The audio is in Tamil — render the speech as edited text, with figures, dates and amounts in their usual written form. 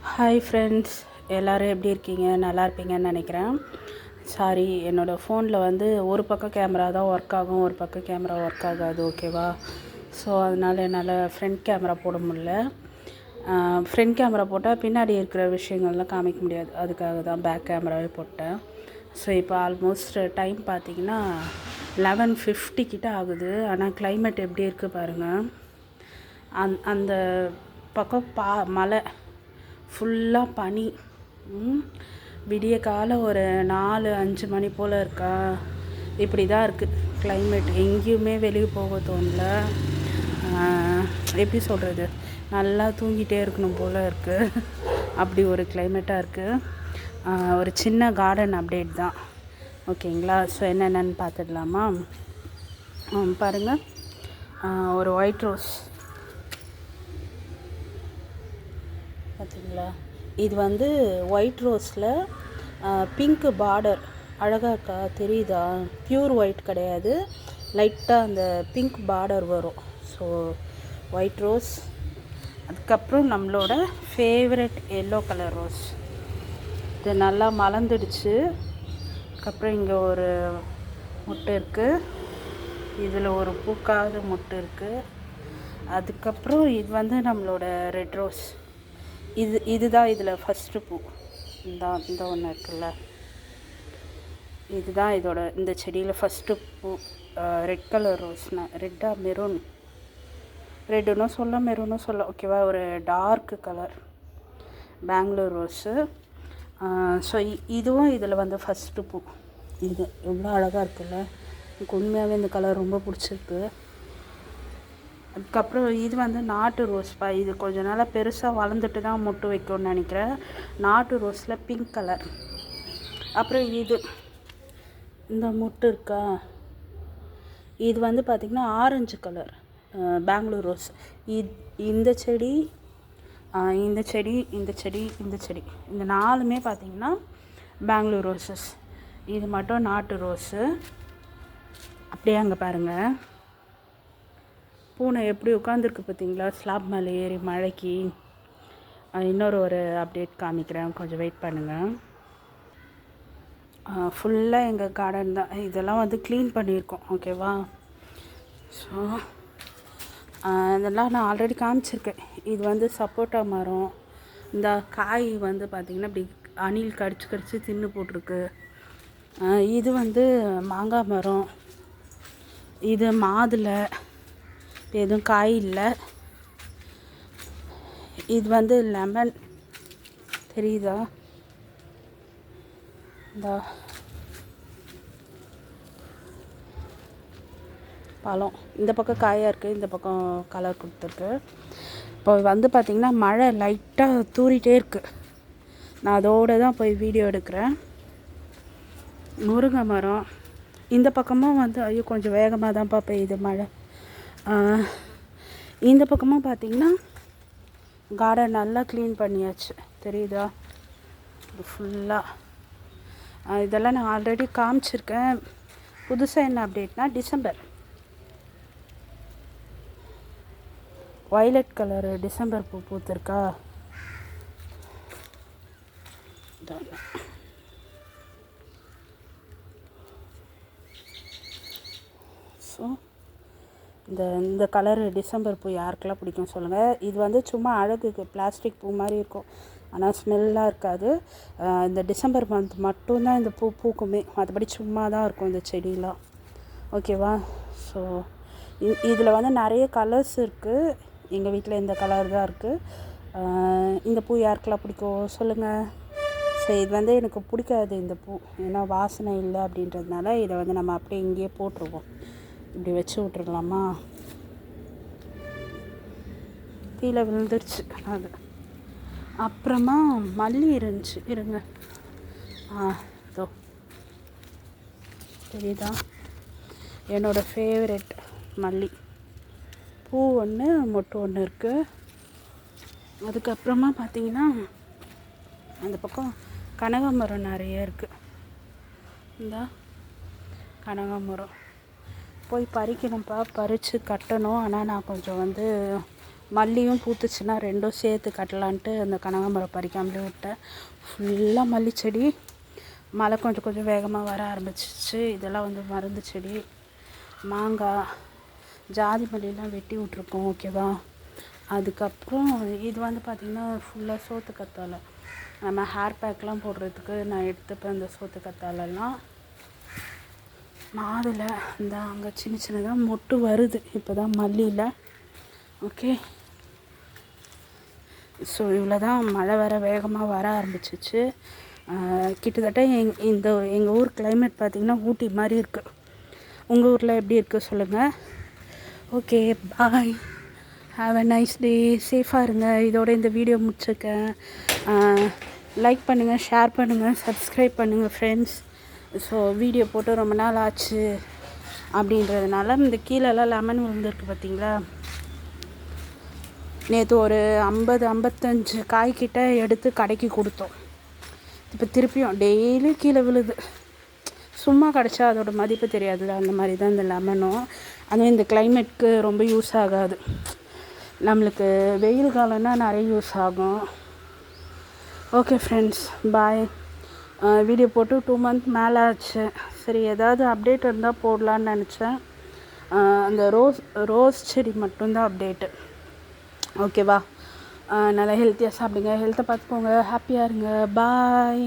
ஹாய் ஃப்ரெண்ட்ஸ், எல்லோரும் எப்படி இருக்கீங்க? நல்லா இருப்பீங்கன்னு நினைக்கிறேன். சாரி, என்னோடய ஃபோனில் வந்து ஒரு பக்கம் கேமரா தான் ஒர்க் ஆகும், ஒரு பக்கம் கேமரா ஒர்க் ஆகாது. ஓகேவா? ஸோ அதனால் என்னால் ஃப்ரண்ட் கேமரா போட முடியல. ஃப்ரண்ட் கேமரா போட்டால் பின்னாடி இருக்கிற விஷயங்கள்லாம் காமிக்க முடியாது. அதுக்காக தான் பேக் கேமராவே போட்டேன். ஸோ இப்போ ஆல்மோஸ்ட் டைம் பார்த்திங்கன்னா 11:50 கிட்ட ஆகுது. ஆனால் கிளைமேட் எப்படி இருக்குது பாருங்கள். அந்த பக்கம் மலை ஃபுல்லாக பனி. விடிய காலை ஒரு 4-5 மணி போல் இருக்கா. இப்படி தான் இருக்குது கிளைமேட். எங்கேயுமே வெளியே போக தோணல. எப்படி சொல்கிறது, நல்லா தூங்கிட்டே இருக்கணும் போல் இருக்குது. அப்படி ஒரு கிளைமேட்டாக இருக்குது. ஒரு சின்ன கார்டன் அப்டேட் தான். ஓகேங்களா? ஸோ என்னென்னு பார்த்துடலாமா? பாருங்கள், ஒரு ஒயிட் ரோஸ் பார்த்தீங்களா? இது வந்து ஒயிட் ரோஸில் பிங்க் பார்டர். அழகாக இருக்கா? தெரியுதா? ப்யூர் ஒயிட் கிடையாது, லைட்டாக அந்த பிங்க் பார்டர் வரும். So white rose. அதுக்கப்புறம் நம்மளோட ஃபேவரட் எல்லோ கலர் ரோஸ். இது நல்லா மலர்ந்துடுச்சு. அதுக்கப்புறம் இங்கே ஒரு மொட்டு இருக்குது, இதில் ஒரு பூக்காத மொட்டு இருக்குது. அதுக்கப்புறம் இது வந்து நம்மளோட ரெட் ரோஸ். இதுதான் இதில் ஃபஸ்ட்டு பூ. இந்த ஒன்று இருக்குல்ல, இதுதான் இதோட இந்த செடியில் ஃபஸ்ட்டு பூ. ரெட் கலர் ரோஸ்னா ரெட்டாக மெரூன், ரெட்டுன்னு சொல்ல மெரூனும் சொல்ல. ஓகேவா? ஒரு dark colour Bangalore rose. So இதுவும் இதில் வந்து ஃபஸ்ட்டு பூ. இது எவ்வளோ அழகாக இருக்குல்ல. எனக்கு உண்மையாகவே இந்த கலர் ரொம்ப பிடிச்சிருக்கு. அதுக்கப்புறம் இது வந்து நாட்டு ரோஸ்ப்பா. இது கொஞ்ச நாளாக பெருசாக வளர்ந்துட்டு தான் மொட்டு வைக்கும்னு நினைக்கிறேன். நாட்டு ரோஸில் பிங்க் கலர். அப்புறம் இந்த மொட்டு இருக்கா, இது வந்து பார்த்திங்கன்னா ஆரஞ்சு கலர் பெங்களூர் ரோஸ். இந்த செடி, இந்த செடி, இந்த செடி, இந்த செடி, இந்த 4மே பார்த்திங்கன்னா பெங்களூர் ரோஸஸ். இது மட்டும் நாட்டு ரோஸு. அப்படியே அங்கே பாருங்கள், பூனை எப்படி உட்காந்துருக்கு பார்த்தீங்களா, ஸ்லாப் மேலே ஏறி மழைக்கு. ஒரு அப்டேட் காமிக்கிறேன், கொஞ்சம் வெயிட் பண்ணுங்கள். ஃபுல்லாக எங்கள் கார்டன் தான். இதெல்லாம் வந்து க்ளீன் பண்ணியிருக்கோம். ஓகேவா? ஸோ இதெல்லாம் நான் ஆல்ரெடி காமிச்சிருக்கேன். இது வந்து சப்போட்டா மரம். இந்த காய் வந்து பார்த்திங்கன்னா இப்படி அணில் கடிச்சு தின்னு போட்டிருக்கு. இது வந்து மாங்காய் மரம். இது மாதுளை, எதுவும் காய் இல்லை. இது வந்து லெமன், தெரியுதா? இந்த பழம் இந்த பக்கம் காயாக இருக்குது, இந்த பக்கம் கலர் கொடுத்துருக்கு. இப்போ வந்து பார்த்திங்கன்னா மழை லைட்டாக தூறிட்டே இருக்குது. நான் அதோடு தான் போய் வீடியோ எடுக்கிறேன். முருங்கை மரம் இந்த பக்கமாக வந்து ஐயோ கொஞ்சம் வேகமாக தான்ப்பா பெய்யுது மழை. இந்த பக்கமாக பார்த்திங்கன்னா கார்டன் நல்லா க்ளீன் பண்ணியாச்சு, தெரியுதா? இது ஃபுல்லாக இதெல்லாம் நான் ஆல்ரெடி காமிச்சிருக்கேன். புதுசாக என்ன அப்டேட்னா, டிசம்பர் வயலட் கலரு டிசம்பர் பூ பூத்துருக்கா. ஸோ இந்த கலரு டிசம்பர் பூ யாருக்கெல்லாம் பிடிக்கும் சொல்லுங்கள். இது வந்து சும்மா அழகுக்கு பிளாஸ்டிக் பூ மாதிரி இருக்கும், ஆனால் ஸ்மெல்லாக இருக்காது. இந்த டிசம்பர் மந்த் மட்டும்தான் இந்த பூ பூக்குமே, மற்றபடி சும்மா தான் இருக்கும் இந்த செடியெலாம். ஓகேவா? ஸோ இதில் வந்து நிறைய கலர்ஸ் இருக்குது. எங்கள் வீட்டில் இந்த கலர் தான் இருக்குது. இந்த பூ யாருக்கெல்லாம் பிடிக்கும் சொல்லுங்கள். ஸோ இது வந்து எனக்கு பிடிக்காது இந்த பூ, ஏன்னா வாசனை இல்லை அப்படின்றதுனால இதை வந்து நம்ம அப்படியே இங்கேயே போட்டுருவோம். இப்படி வச்சு விட்டுருலாமா? கீழே விழுந்துருச்சு அது. அப்புறமா மல்லி இருந்துச்சு, இருங்க. இதோ தெரியுதா? என்னோடய ஃபேவரெட் மல்லி. பூ ஒன்று மொட்டு ஒன்று இருக்குது. அதுக்கப்புறமா பார்த்திங்கன்னா அந்த பக்கம் கனகாமரம் நிறைய இருக்குது. இந்த கனகாமரம் போய் பறிக்கணும்ப்பா, பறித்து கட்டணும். ஆனால் நான் கொஞ்சம் வந்து மல்லியும் பூத்துச்சுன்னா ரெண்டும் சேர்த்து கட்டலான்ட்டு அந்த கனகாம்பரம் பறிக்காமலே விட்டேன். ஃபுல்லாக மல்லி செடி. மழை கொஞ்சம் கொஞ்சம் வேகமாக வர ஆரம்பிச்சிச்சு. இதெல்லாம் வந்து மருந்து செடி. மாங்காய், ஜாதி மல்லிலாம் வெட்டி விட்ருக்கோம். ஓகேவா. அதுக்கப்புறம் இது வந்து பார்த்திங்கன்னா ஃபுல்லாக சோத்து கத்தாழை. நம்ம ஹேர் பேக்லாம் போடுறதுக்கு நான் எடுத்துப்பேன் இந்த சோத்து கத்தாழெல்லாம். மாதுளை இந்த அங்கே சின்ன சின்னதாக மொட்டு வருது இப்போ தான் மல்லியில். ஓகே. ஸோ இவ்வளோ தான். மழை வர வேகமாக வர ஆரம்பிச்சிச்சு. கிட்டத்தட்ட எங்கள் ஊர் கிளைமேட் பார்த்திங்கன்னா ஊட்டி மாதிரி இருக்குது. உங்கள் ஊரில் எப்படி இருக்குது சொல்லுங்கள். Okay, bye. Have a nice day. சேஃபாக இருங்க. இதோட இந்த வீடியோ முடிச்சிருக்கேன். லைக் பண்ணுங்கள், ஷேர் பண்ணுங்கள், சப்ஸ்கிரைப் பண்ணுங்கள் ஃப்ரெண்ட்ஸ். ஸோ வீடியோ போட்டு ரொம்ப நாள் ஆச்சு அப்படின்றதுனால இந்த கீழெல்லாம் லெமன் விழுந்துருக்கு பார்த்தீங்களா. நேற்று ஒரு 50-55 காய்கிட்ட எடுத்து கடைக்கு கொடுத்தோம். இப்போ திருப்பியும் டெய்லி கீழே விழுது. சும்மா கிடச்சா அதோட மதிப்பு தெரியாதுல்ல. அந்த மாதிரி தான் இந்த லெமனும். அதுவும் இந்த கிளைமேட்க்கு ரொம்ப யூஸ் ஆகாது. நம்மளுக்கு வெயில் காலம்னா நிறைய யூஸ் ஆகும். ஓகே ஃப்ரெண்ட்ஸ், பாய். வீடியோ போட்டு 2 month மேலே ஆச்சு. சரி, ஏதாவது அப்டேட் இருந்தால் போடலான்னு நினச்சேன். அந்த ரோஸ் செடி மட்டும்தான் அப்டேட்டு. ஓகேவா. நல்லா ஹெல்த்தியாக சாப்பிடுங்க, ஹெல்த்தை பார்த்துக்கோங்க, ஹாப்பியாக இருங்க. பாய்.